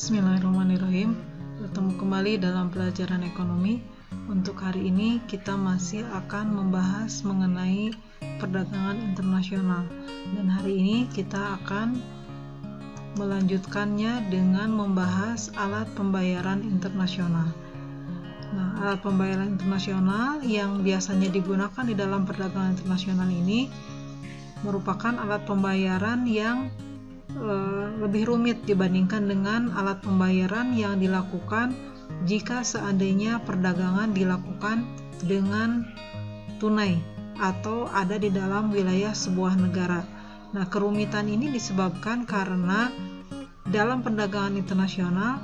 Bismillahirrahmanirrahim. Bertemu kembali dalam pelajaran ekonomi. Untuk hari ini kita masih akan membahas mengenai perdagangan internasional. Dan hari ini kita akan melanjutkannya dengan membahas alat pembayaran internasional. Nah, alat pembayaran internasional yang biasanya digunakan di dalam perdagangan internasional ini merupakan alat pembayaran yang lebih rumit dibandingkan dengan alat pembayaran yang dilakukan jika seandainya perdagangan dilakukan dengan tunai atau ada di dalam wilayah sebuah negara. Nah, kerumitan ini disebabkan karena dalam perdagangan internasional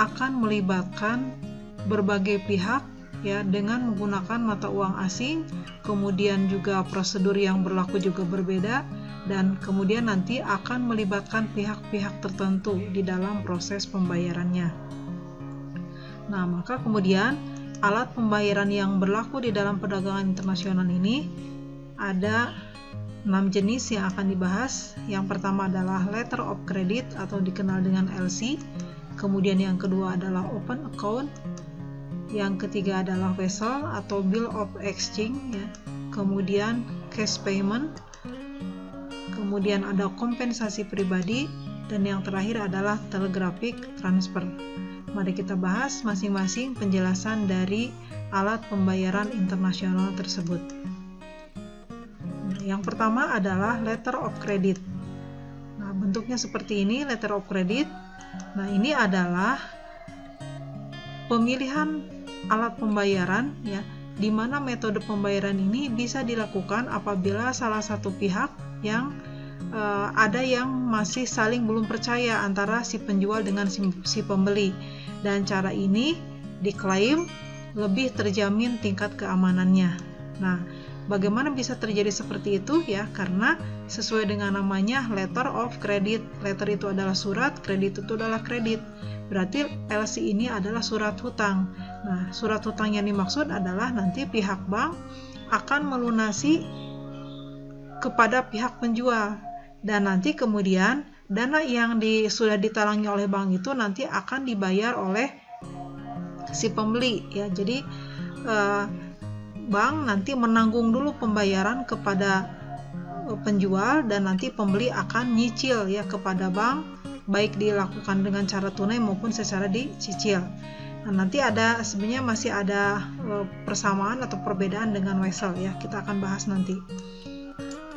akan melibatkan berbagai pihak ya, dengan menggunakan mata uang asing, kemudian juga prosedur yang berlaku juga berbeda, dan kemudian nanti akan melibatkan pihak-pihak tertentu di dalam proses pembayarannya. Nah, maka kemudian alat pembayaran yang berlaku di dalam perdagangan internasional ini ada 6 jenis yang akan dibahas. Yang pertama adalah letter of credit atau dikenal dengan LC. Kemudian yang kedua adalah open account. Yang ketiga adalah vessel atau bill of exchange ya. Kemudian cash payment. Kemudian ada kompensasi pribadi, dan yang terakhir adalah telegraphic transfer. Mari kita bahas masing-masing penjelasan dari alat pembayaran internasional tersebut. Yang pertama adalah letter of credit. Nah, bentuknya seperti ini, letter of credit. Nah, ini adalah pemilihan alat pembayaran ya, di mana metode pembayaran ini bisa dilakukan apabila salah satu pihak yang ada yang masih saling belum percaya antara si penjual dengan si pembeli, dan cara ini diklaim lebih terjamin tingkat keamanannya. Nah, bagaimana bisa terjadi seperti itu ya? Karena sesuai dengan namanya letter of credit. Letter itu adalah surat, kredit itu adalah kredit. Berarti LC ini adalah surat hutang. Nah, surat hutang yang dimaksud adalah nanti pihak bank akan melunasi kepada pihak penjual, dan nanti kemudian dana yang sudah ditalangi oleh bank itu nanti akan dibayar oleh si pembeli ya. Jadi bank nanti menanggung dulu pembayaran kepada penjual, dan nanti pembeli akan nyicil ya kepada bank, baik dilakukan dengan cara tunai maupun secara dicicil. Nah, nanti sebenarnya masih ada persamaan atau perbedaan dengan wesel ya, kita akan bahas nanti.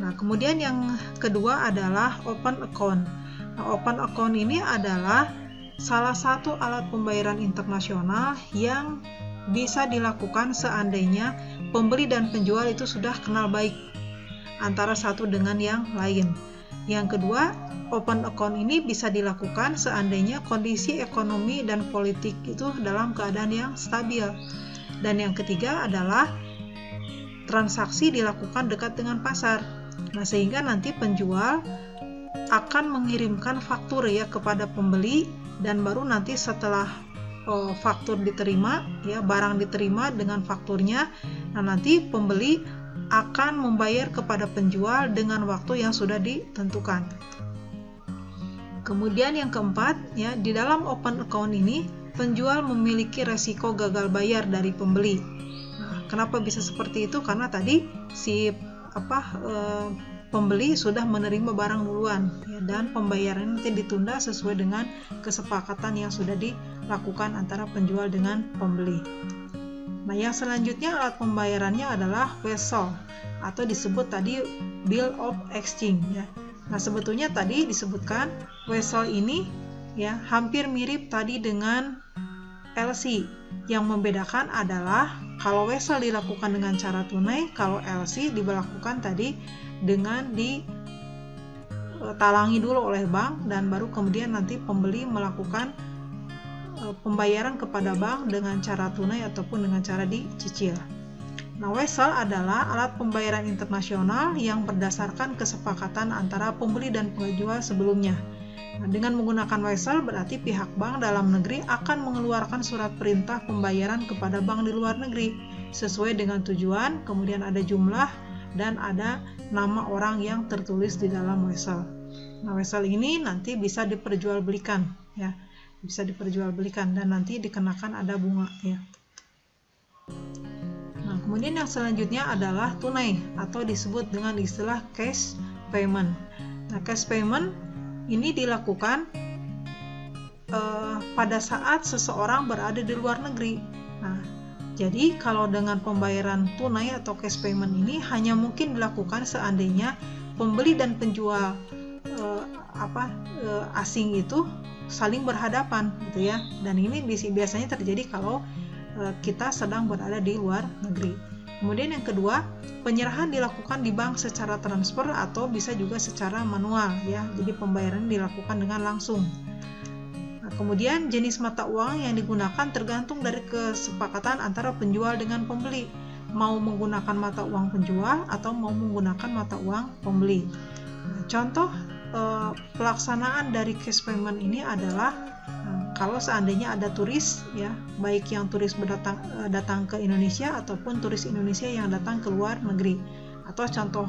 Nah, kemudian yang kedua adalah open account. Nah, open account ini adalah salah satu alat pembayaran internasional yang bisa dilakukan seandainya pembeli dan penjual itu sudah kenal baik antara satu dengan yang lain. Yang kedua, open account ini bisa dilakukan seandainya kondisi ekonomi dan politik itu dalam keadaan yang stabil. Dan yang ketiga adalah transaksi dilakukan dekat dengan pasar. Nah, sehingga nanti penjual akan mengirimkan faktur ya kepada pembeli, dan baru nanti setelah faktur diterima ya, barang diterima dengan fakturnya, nah nanti pembeli akan membayar kepada penjual dengan waktu yang sudah ditentukan. Kemudian yang keempat ya, di dalam open account ini penjual memiliki resiko gagal bayar dari pembeli. Nah, kenapa bisa seperti itu? Karena tadi si pembeli sudah menerima barang duluan ya, dan pembayaran nanti ditunda sesuai dengan kesepakatan yang sudah dilakukan antara penjual dengan pembeli. Nah, yang selanjutnya alat pembayarannya adalah vessel atau disebut tadi bill of exchange ya. Nah, sebetulnya tadi disebutkan vessel ini ya hampir mirip tadi dengan LC. Yang membedakan adalah kalau vessel dilakukan dengan cara tunai, kalau LC dilakukan tadi dengan ditalangi dulu oleh bank, dan baru kemudian nanti pembeli melakukan pembayaran kepada bank dengan cara tunai ataupun dengan cara dicicil. Nah, vessel adalah alat pembayaran internasional yang berdasarkan kesepakatan antara pembeli dan penjual sebelumnya. Nah, dengan menggunakan vessel berarti pihak bank dalam negeri akan mengeluarkan surat perintah pembayaran kepada bank di luar negeri sesuai dengan tujuan, kemudian ada jumlah dan ada nama orang yang tertulis di dalam vessel. Nah, vessel ini nanti bisa diperjualbelikan ya. bisa diperjualbelikan dan nanti dikenakan ada bunga ya. Nah, kemudian yang selanjutnya adalah tunai atau disebut dengan istilah cash payment. Nah, cash payment ini dilakukan pada saat seseorang berada di luar negeri. Nah, jadi kalau dengan pembayaran tunai atau cash payment ini hanya mungkin dilakukan seandainya pembeli dan penjual asing itu saling berhadapan gitu ya. Dan ini biasanya terjadi kalau kita sedang berada di luar negeri. Kemudian yang kedua, penyerahan dilakukan di bank secara transfer atau bisa juga secara manual ya. Jadi pembayaran dilakukan dengan langsung. Nah, kemudian jenis mata uang yang digunakan tergantung dari kesepakatan antara penjual dengan pembeli, mau menggunakan mata uang penjual atau mau menggunakan mata uang pembeli. Nah, contoh pelaksanaan dari cash payment ini adalah kalau seandainya ada turis ya, baik yang turis datang ke Indonesia ataupun turis Indonesia yang datang ke luar negeri. Atau contoh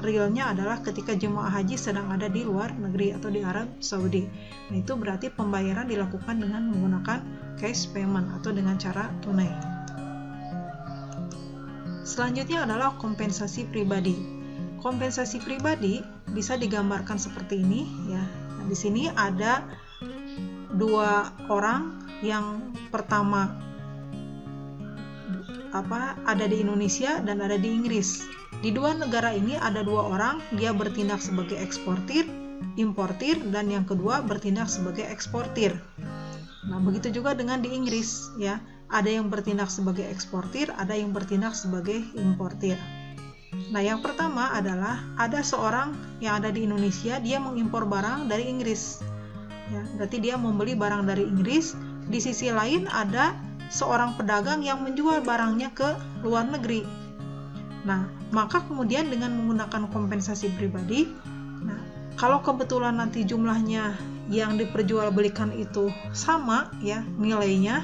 realnya adalah ketika jemaah haji sedang ada di luar negeri atau di Arab Saudi. Nah, itu berarti pembayaran dilakukan dengan menggunakan cash payment atau dengan cara tunai. Selanjutnya adalah kompensasi pribadi. Kompensasi pribadi bisa digambarkan seperti ini ya. Nah, di sini ada dua orang, yang pertama ada di Indonesia dan ada di Inggris. Di dua negara ini ada dua orang, dia bertindak sebagai eksportir, importir, dan yang kedua bertindak sebagai eksportir. Nah, begitu juga dengan di Inggris ya. Ada yang bertindak sebagai eksportir, ada yang bertindak sebagai importir. Nah, yang pertama adalah ada seorang yang ada di Indonesia, dia mengimpor barang dari Inggris. Ya, berarti dia membeli barang dari Inggris. Di sisi lain ada seorang pedagang yang menjual barangnya ke luar negeri. Nah, maka kemudian dengan menggunakan kompensasi pribadi, nah, kalau kebetulan nanti jumlahnya yang diperjualbelikan itu sama ya nilainya,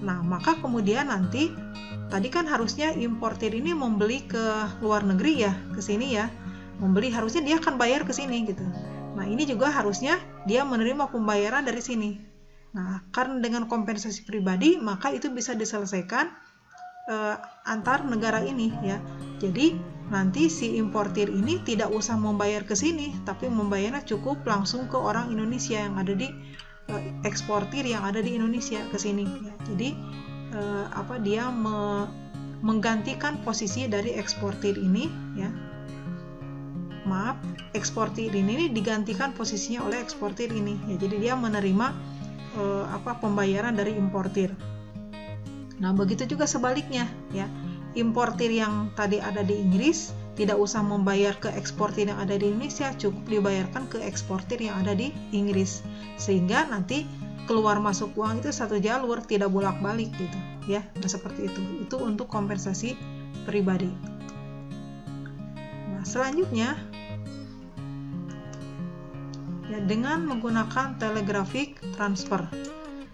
nah maka kemudian nanti tadi kan harusnya importir ini membeli ke luar negeri ya, ke sini ya, membeli harusnya dia akan bayar ke sini gitu. Nah, ini juga harusnya dia menerima pembayaran dari sini. Nah, karena dengan kompensasi pribadi, maka itu bisa diselesaikan antar negara ini ya. Jadi, nanti si importir ini tidak usah membayar ke sini, tapi membayarnya cukup langsung ke orang Indonesia yang ada di eksportir yang ada di Indonesia ke sini ya. Jadi, dia menggantikan posisi dari eksportir ini ya. Eksportir ini digantikan posisinya oleh eksportir ini ya. Jadi dia menerima pembayaran dari importir. Nah, begitu juga sebaliknya ya. Importir yang tadi ada di Inggris tidak usah membayar ke eksportir yang ada di Indonesia, cukup dibayarkan ke eksportir yang ada di Inggris. Sehingga nanti keluar masuk uang itu satu jalur, tidak bolak-balik gitu ya. Nah, seperti itu. Itu untuk kompensasi pribadi. Nah, selanjutnya ya, dengan menggunakan telegraphic transfer.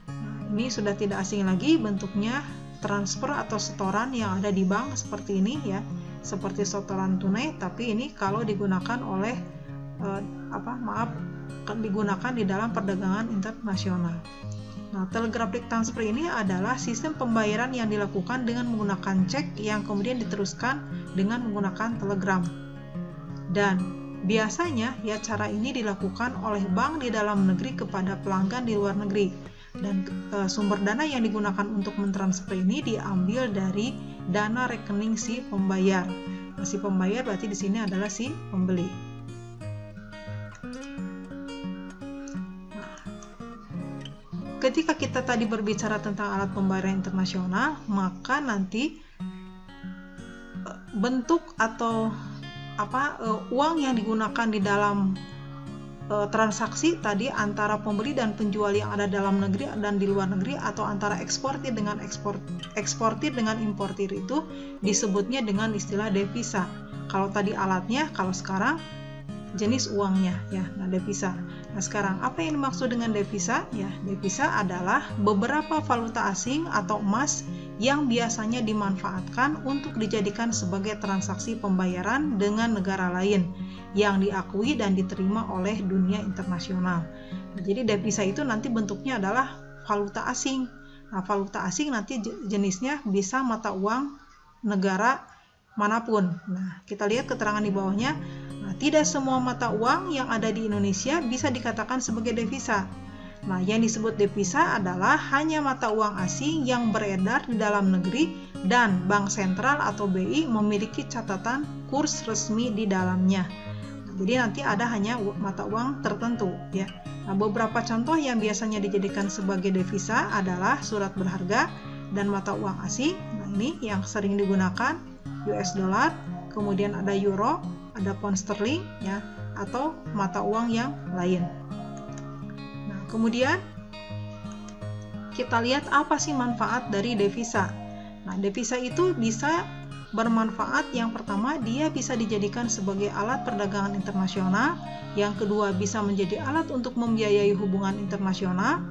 Nah, ini sudah tidak asing lagi, bentuknya transfer atau setoran yang ada di bank seperti ini ya, seperti setoran tunai, tapi ini kalau digunakan oleh digunakan di dalam perdagangan internasional. Nah, telegraphic transfer ini adalah sistem pembayaran yang dilakukan dengan menggunakan cek yang kemudian diteruskan dengan menggunakan telegram. Dan biasanya ya cara ini dilakukan oleh bank di dalam negeri kepada pelanggan di luar negeri. Dan sumber dana yang digunakan untuk mentransfer ini diambil dari dana rekening si pembayar. Nah, si pembayar berarti di sini adalah si pembeli. Ketika kita tadi berbicara tentang alat pembayaran internasional, maka nanti bentuk atau uang yang digunakan di dalam transaksi tadi antara pembeli dan penjual yang ada dalam negeri dan di luar negeri, atau antara eksportir dengan eksportir dengan importir, itu disebutnya dengan istilah devisa. Kalau tadi alatnya, kalau sekarang jenis uangnya ya. Nah, devisa. Nah, Nah, sekarang apa yang dimaksud dengan devisa? Ya, devisa adalah beberapa valuta asing atau emas yang biasanya dimanfaatkan untuk dijadikan sebagai transaksi pembayaran dengan negara lain yang diakui dan diterima oleh dunia internasional. Nah, jadi devisa itu nanti bentuknya adalah valuta asing. Nah, valuta asing nanti jenisnya bisa mata uang negara manapun. Nah, kita lihat keterangan di bawahnya. Nah, tidak semua mata uang yang ada di Indonesia bisa dikatakan sebagai devisa. Nah, yang disebut devisa adalah hanya mata uang asing yang beredar di dalam negeri dan Bank Sentral atau BI memiliki catatan kurs resmi di dalamnya. Nah, jadi nanti ada hanya mata uang tertentu, ya. Nah, beberapa contoh yang biasanya dijadikan sebagai devisa adalah surat berharga dan mata uang asing. Nah, ini yang sering digunakan, US dollar, kemudian ada euro, ada pound sterling, ya, atau mata uang yang lain. Nah, kemudian kita lihat apa sih manfaat dari devisa. Nah, devisa itu bisa bermanfaat. Yang pertama, dia bisa dijadikan sebagai alat perdagangan internasional. Yang kedua, bisa menjadi alat untuk membiayai hubungan internasional.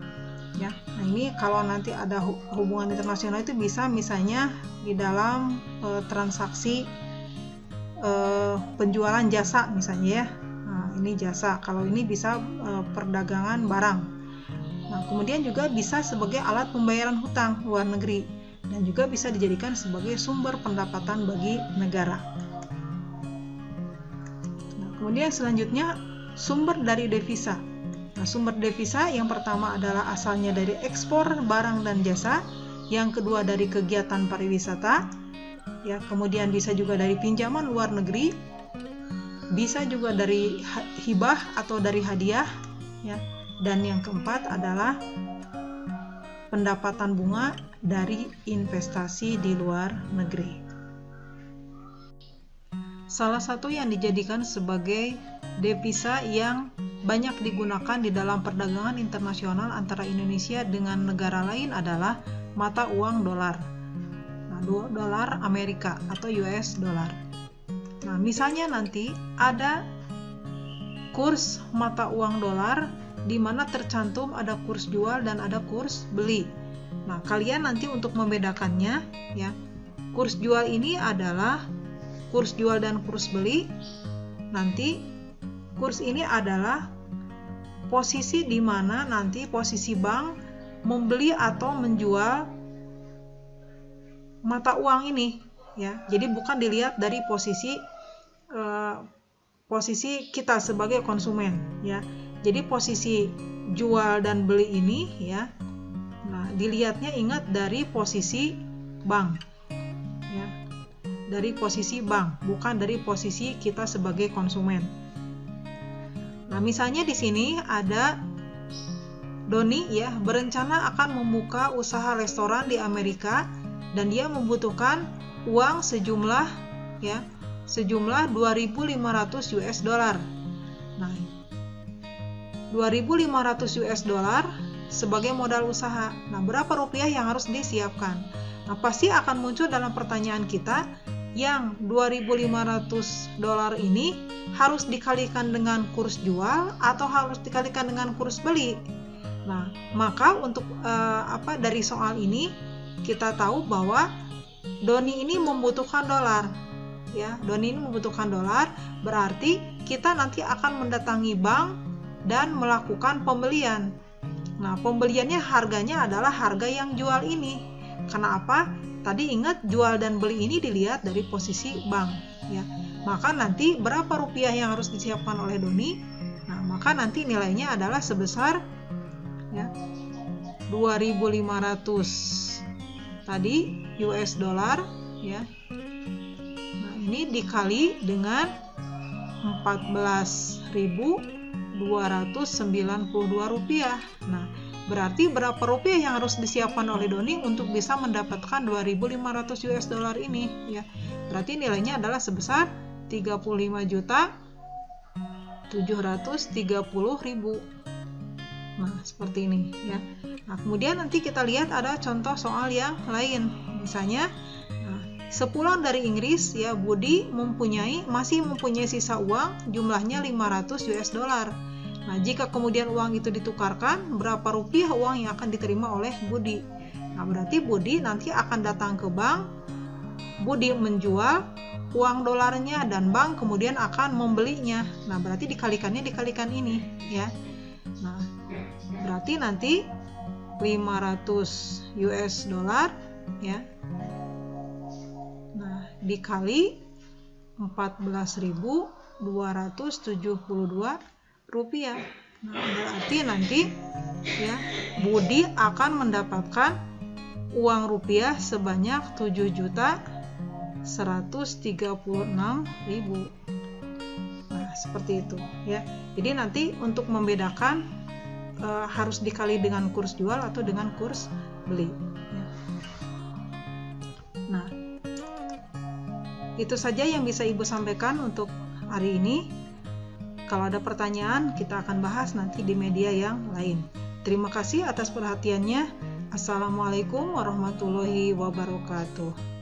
Ya, nah ini kalau nanti ada hubungan internasional itu bisa misalnya di dalam transaksi penjualan jasa misalnya, ya. Nah, ini jasa. Kalau ini bisa perdagangan barang. Nah, kemudian juga bisa sebagai alat pembayaran hutang luar negeri dan juga bisa dijadikan sebagai sumber pendapatan bagi negara. Nah, kemudian selanjutnya sumber dari devisa. Nah, sumber devisa yang pertama adalah asalnya dari ekspor barang dan jasa, yang kedua dari kegiatan pariwisata, ya, kemudian bisa juga dari pinjaman luar negeri, bisa juga dari hibah atau dari hadiah, ya, dan yang keempat adalah pendapatan bunga dari investasi di luar negeri. Salah satu yang dijadikan sebagai devisa yang banyak digunakan di dalam perdagangan internasional antara Indonesia dengan negara lain adalah mata uang dolar. Nah, dolar Amerika atau US dollar. Nah, misalnya nanti ada kurs mata uang dolar di mana tercantum ada kurs jual dan ada kurs beli. Nah, kalian nanti untuk membedakannya, ya, kurs jual ini adalah kurs jual dan kurs beli. Nanti kurs ini adalah posisi di mana nanti posisi bank membeli atau menjual mata uang ini, ya. Jadi bukan dilihat dari posisi kita sebagai konsumen, ya. Jadi posisi jual dan beli ini, ya. Nah, dilihatnya ingat dari posisi bank, ya. Dari posisi bank, bukan dari posisi kita sebagai konsumen. Nah, misalnya di sini ada Doni, ya, berencana akan membuka usaha restoran di Amerika dan dia membutuhkan uang sejumlah 2.500 US dollar. Nah, 2.500 US dollar sebagai modal usaha. Nah, berapa rupiah yang harus disiapkan? Nah, pasti akan muncul dalam pertanyaan kita, yang 2.500 dolar ini harus dikalikan dengan kurs jual atau harus dikalikan dengan kurs beli. Nah, maka untuk dari soal ini kita tahu bahwa Doni ini membutuhkan dolar, ya. Doni ini membutuhkan dolar, berarti kita nanti akan mendatangi bank dan melakukan pembelian. Nah, pembeliannya harganya adalah harga yang jual ini. Karena apa? Tadi ingat jual dan beli ini dilihat dari posisi bank, ya. Maka nanti berapa rupiah yang harus disiapkan oleh Doni? Nah, maka nanti nilainya adalah sebesar, ya, 2.500 tadi US dollar, ya. Nah, ini dikali dengan 14.292 rupiah. Nah, berarti berapa rupiah yang harus disiapkan oleh Doni untuk bisa mendapatkan 2.500 US dollar ini, ya. Berarti nilainya adalah sebesar 35.730.000. Nah, seperti ini, ya. Nah, kemudian nanti kita lihat ada contoh soal yang lain. Misalnya, sepulang dari Inggris, ya, Budi masih mempunyai sisa uang jumlahnya 500 US dollar. Nah, jika kemudian uang itu ditukarkan, berapa rupiah uang yang akan diterima oleh Budi? Nah, berarti Budi nanti akan datang ke bank, Budi menjual uang dolarnya dan bank kemudian akan membelinya. Nah, berarti dikalikan ini ya. Nah, berarti nanti 500 US dollar ya. Nah, dikali 14.272 rupiah. Nah, berarti nanti ya Budi akan mendapatkan uang rupiah sebanyak 7.136.000. Nah, seperti itu ya. Jadi nanti untuk membedakan harus dikali dengan kurs jual atau dengan kurs beli ya. Nah, itu saja yang bisa Ibu sampaikan untuk hari ini. Kalau ada pertanyaan, kita akan bahas nanti di media yang lain. Terima kasih atas perhatiannya. Assalamualaikum warahmatullahi wabarakatuh.